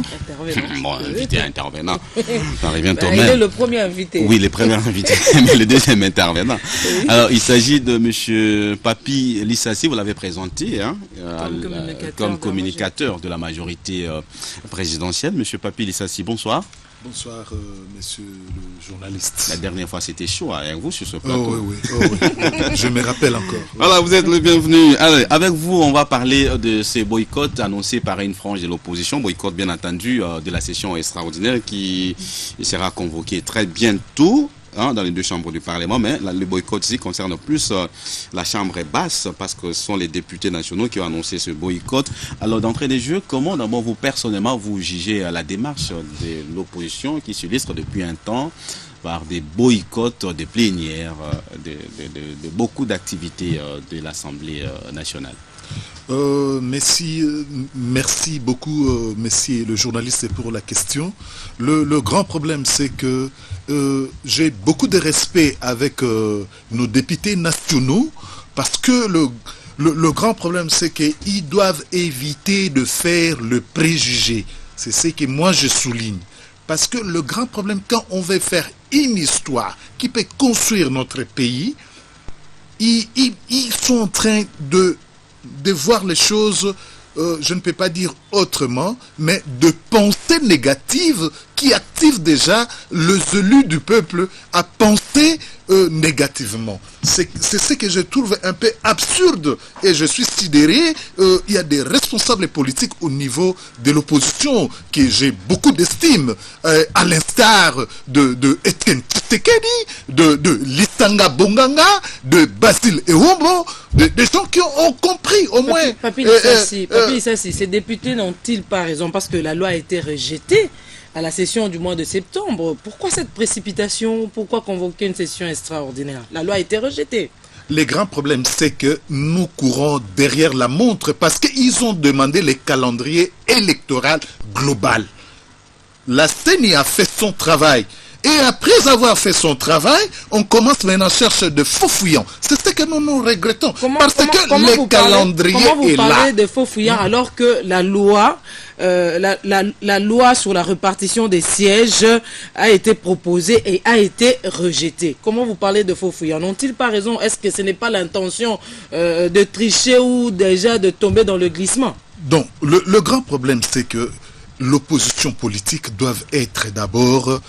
Intervenant. Bon, invité intervenant. Ça revient au Il même. est le premier invité. Oui, le premier invité, mais le deuxième intervenant. Oui. Alors, il s'agit de M. Papi Lissassi, vous l'avez présenté comme communicateur de la majorité présidentielle. M. Papi Lissassi, bonsoir. Bonsoir, monsieur le journaliste. La dernière fois, c'était chaud avec vous sur ce plateau. Oh oui. Je me rappelle encore. Voilà, vous êtes le bienvenu. Alors, avec vous, on va parler de ces boycotts annoncés par une frange de l'opposition. Boycott, bien entendu, de la session extraordinaire qui sera convoquée très bientôt. Dans les deux chambres du Parlement, mais le boycott ici concerne plus la chambre basse parce que ce sont les députés nationaux qui ont annoncé ce boycott. Alors d'entrée des jeux, comment d'abord vous personnellement vous jugez la démarche de l'opposition qui s'illustre depuis un temps par des boycotts, des plénières, de beaucoup d'activités de l'Assemblée nationale? Merci beaucoup, monsieur le journaliste, pour la question. Le grand problème, c'est que j'ai beaucoup de respect avec nos députés nationaux parce que le grand problème, c'est qu'ils doivent éviter de faire le préjugé. C'est ce que moi je souligne. Parce que le grand problème, quand on veut faire une histoire qui peut construire notre pays, ils sont en train de voir les choses, je ne peux pas dire autrement, mais de pensées négatives qui activent déjà les élus du peuple à penser négativement. C'est ce que je trouve un peu absurde et je suis sidéré. Il y a des responsables politiques au niveau de l'opposition que j'ai beaucoup d'estime, à l'instar de Etienne Tshisekedi, de Lissanga Bonganga, de Basile Ehombo, des gens qui ont compris au moins. Papi Lissassi, ces députés n'ont-ils pas raison parce que la loi a été rejetée à la session du mois de septembre? Pourquoi cette précipitation? Pourquoi convoquer une session extraordinaire? La loi a été rejetée. Le grand problème, c'est que nous courons derrière la montre parce qu'ils ont demandé le calendrier électoral global. La CENI a fait son travail. Et après avoir fait son travail, on commence maintenant à chercher de faux fouillants. C'est ce que nous regrettons. Comment le calendrier est là. Comment vous parlez de faux fouillants alors que la loi, la loi sur la répartition des sièges a été proposée et a été rejetée? Comment vous parlez de faux fouillants? N'ont-ils pas raison? Est-ce que ce n'est pas l'intention de tricher ou déjà de tomber dans le glissement? Donc, le grand problème, c'est que l'opposition politique doit être d'abord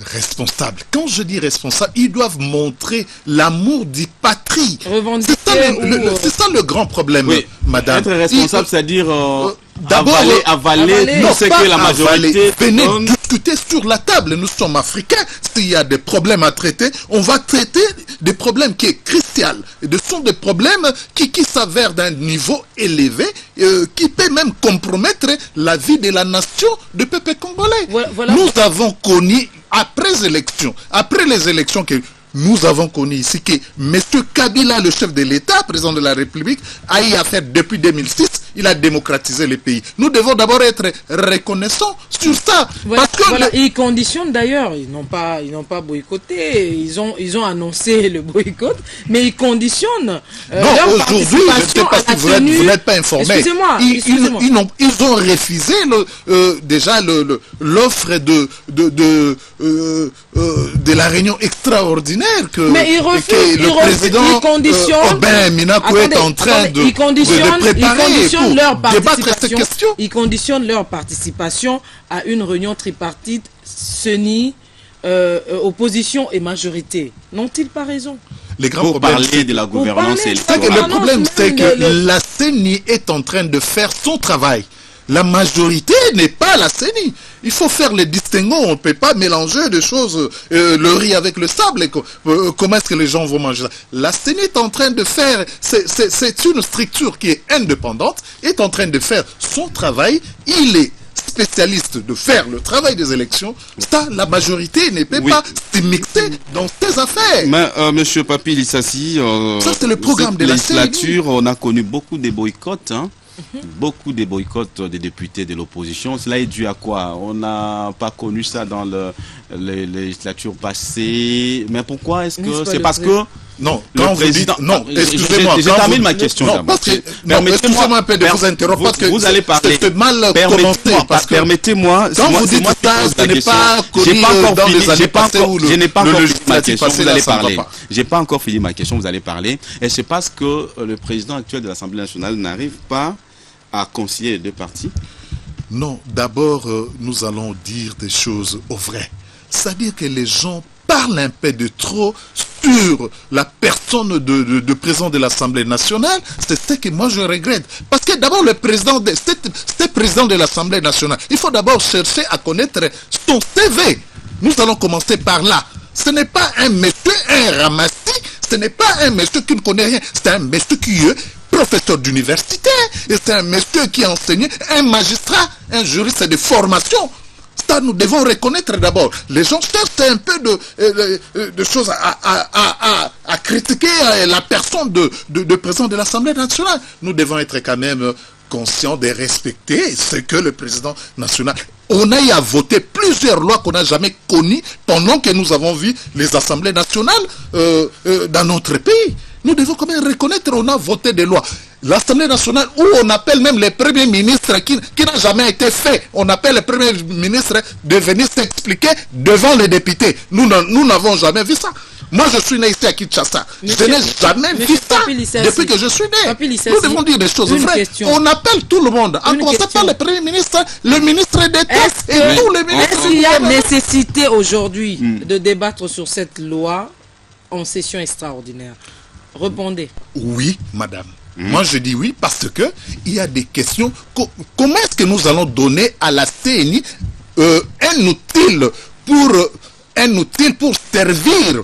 responsable. Quand je dis responsable, ils doivent montrer l'amour du patrie. C'est ça le grand problème, oui. Madame. Être responsable, c'est-à-dire d'abord avaler tout ce que la majorité venez discuter sur la table. Nous sommes africains. S'il y a des problèmes à traiter, on va traiter des problèmes qui sont cruciaux. Ce sont des problèmes qui s'avèrent d'un niveau élevé, qui peut même compromettre la vie de la nation du peuple congolais. Voilà. Nous avons connu après les élections que nous avons connu ici que M. Kabila, le chef de l'État, président de la République, a eu à faire depuis 2006, il a démocratisé le pays. Nous devons d'abord être reconnaissants sur ça. Voilà, parce que ils conditionnent d'ailleurs, ils n'ont pas boycotté, ils ont annoncé le boycott, mais ils conditionnent. Non, aujourd'hui, je ne sais pas si vous n'êtes pas informé. Excusez-moi. Ils ont refusé déjà l'offre de la réunion extraordinaire mais ils refusent, le président Aubin Minakou est en train de préparer débattre cette question. Ils conditionnent leur participation à une réunion tripartite CENI, opposition et majorité. N'ont-ils pas raison? Le problème, c'est que la CENI est en train de faire son travail. La majorité n'est pas la CENI. Il faut faire les distinguos. On ne peut pas mélanger des choses, le riz avec le sable. Comment est-ce que les gens vont manger ça? La CENI est en train de faire, c'est une structure qui est indépendante, est en train de faire son travail. Il est spécialiste de faire le travail des élections. Ça, la majorité ne peut pas se mixer dans ces affaires. Mais monsieur Papi Lissassi, ça c'est le programme de la législature, on a connu beaucoup de boycotts, hein. Beaucoup de boycotts des députés de l'opposition. Cela est dû à quoi? On n'a pas connu ça dans les législatures passées. Mais pourquoi est-ce que c'est parce que Non, le quand vous président... dites... Non, excusez-moi. Je termine ma question non, d'abord. parce que... Non, excusez-moi un peu de vous interrompre, parce que vous allez parler. c'est mal commencé. Parce que permettez-moi... Quand vous dites ça, ce n'est pas connu dans les années passées où je n'ai pas encore fini ma question, passé, vous allez ça ne va parler. pas. J'ai pas encore fini ma question, vous allez parler. Et c'est parce que le président actuel de l'Assemblée nationale n'arrive pas à concilier les deux partis? Non, d'abord, nous allons dire des choses au vrai. C'est-à-dire que les gens parlent un peu de trop sur la personne de président de l'Assemblée nationale. C'est ce que moi je regrette. Parce que d'abord, le président ce président de l'Assemblée nationale, il faut d'abord chercher à connaître son CV. Nous allons commencer par là. Ce n'est pas un monsieur, un ramassis, ce n'est pas un monsieur qui ne connaît rien, c'est un monsieur qui est professeur d'université, et c'est un monsieur qui a enseigné, un magistrat, un juriste de formation. Ça, nous devons reconnaître d'abord. Les gens cherchent un peu de choses à critiquer la personne de président de l'Assemblée nationale. Nous devons être quand même conscients de respecter ce que le président national... On a eu à voter plusieurs lois qu'on n'a jamais connues pendant que nous avons vu les assemblées nationales dans notre pays. Nous devons quand même reconnaître qu'on a voté des lois. L'Assemblée nationale, où on appelle même les premiers ministres qui n'a jamais été fait. On appelle les premiers ministres de venir s'expliquer devant les députés. Nous n'avons jamais vu ça. Moi, je suis né ici à Kinshasa. Je n'ai jamais vu ça depuis que je suis né. Nous devons dire des choses vraies. On appelle tout le monde, en commençant par le Premier ministre, le ministre d'État et tous les ministres. Est-ce qu'il y a nécessité aujourd'hui de débattre sur cette loi en session extraordinaire? Répondez. Oui, madame. Moi, je dis oui parce que il y a des questions. Comment est-ce que nous allons donner à la CENI un outil pour servir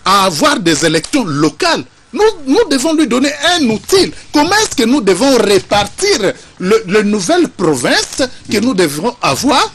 à avoir des élections locales? Nous devons lui donner un outil. Comment est-ce que nous devons répartir les nouvelles provinces que nous devrons avoir?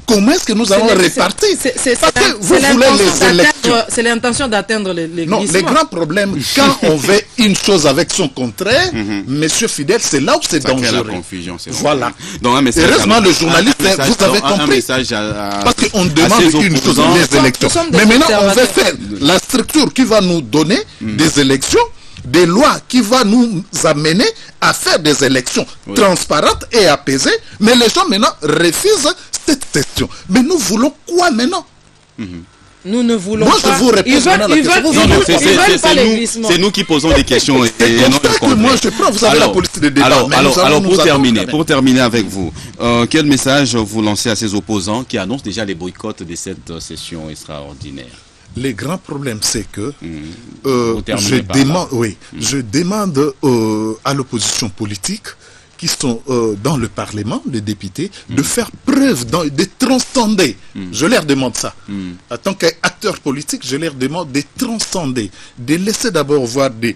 Comment est-ce que nous allons répartir? Parce que vous voulez les élections. C'est l'intention d'atteindre les Non, les grands problèmes, quand on veut une chose avec son contraire, monsieur Fidèle, c'est là où c'est dangereux. La confusion, voilà. Donc, un message heureusement, le journaliste, vous avez compris. Parce qu'on demande une chose, les élections. Mais maintenant, on veut faire la structure qui va nous donner des élections, des lois qui vont nous amener à faire des élections transparentes et apaisées. Mais les gens maintenant refusent cette question. Mais nous voulons quoi maintenant? Nous ne voulons moi, pas. Je vous réponds. C'est nous qui posons des questions. Moi, je prends. Vous avez la politique de débat. Alors, pour terminer avec vous, quel message vous lancez à ces opposants qui annoncent déjà les boycotts de cette session extraordinaire? Les grands problèmes, c'est que je demande à l'opposition politique qui sont dans le Parlement, les députés, de faire preuve, de transcender. Je leur demande ça. En tant qu'acteur politique, je leur demande de transcender, de laisser d'abord voir de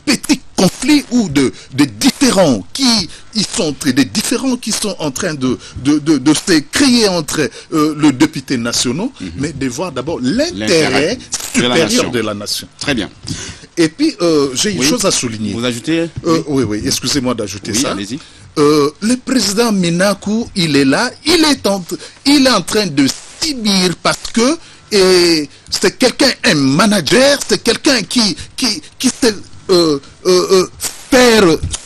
petits conflits ou de différends qui sont en train de se créer entre les députés nationaux, mais de voir d'abord l'intérêt supérieur de la nation. Très bien. Et puis, j'ai une chose à souligner. Vous ajoutez? Oui, excusez-moi d'ajouter ça. Allez-y. Le président Minakou, il est là, il est en train de subir parce que c'est quelqu'un, un manager, c'est quelqu'un qui sait faire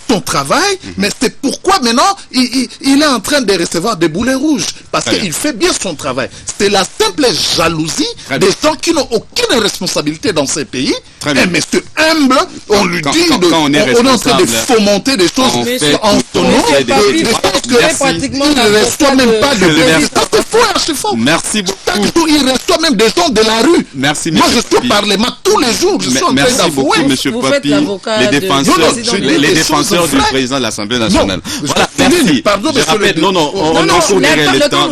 son travail, mais c'est pourquoi maintenant il est en train de recevoir des boulets rouges, parce qu'il fait bien son travail. C'est la simple jalousie des gens qui n'ont aucune responsabilité dans ces pays. Un monsieur humble, on lui dit on est en train de fomenter des choses en son nom, des choses qu'il ne reçoit même pas de c'est faux. Merci beaucoup. Il reçoit même des gens de la rue. Merci, moi, je suis au Parlement tous les jours. Je suis en train d'avouer. Merci beaucoup, M. Papi, les défenseurs du président de l'Assemblée nationale. Voilà, merci. Pardon, je rappelle, on considère le temps.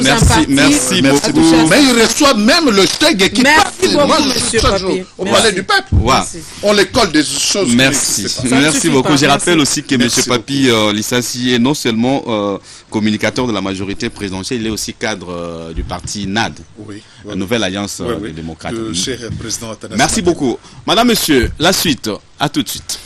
Merci beaucoup. Mais il reçoit même le chèque qui passe. Moi, je suis chaque jour au palais du peuple. On les colle des choses. Merci beaucoup. Je rappelle aussi que M. Papi Lissassi est non seulement communicateur de la majorité présidentielle, il est aussi cadre du parti NAD, la Nouvelle Alliance des démocrates. Cher président Athanase. Merci beaucoup. Madame, monsieur, la suite, à tout de suite.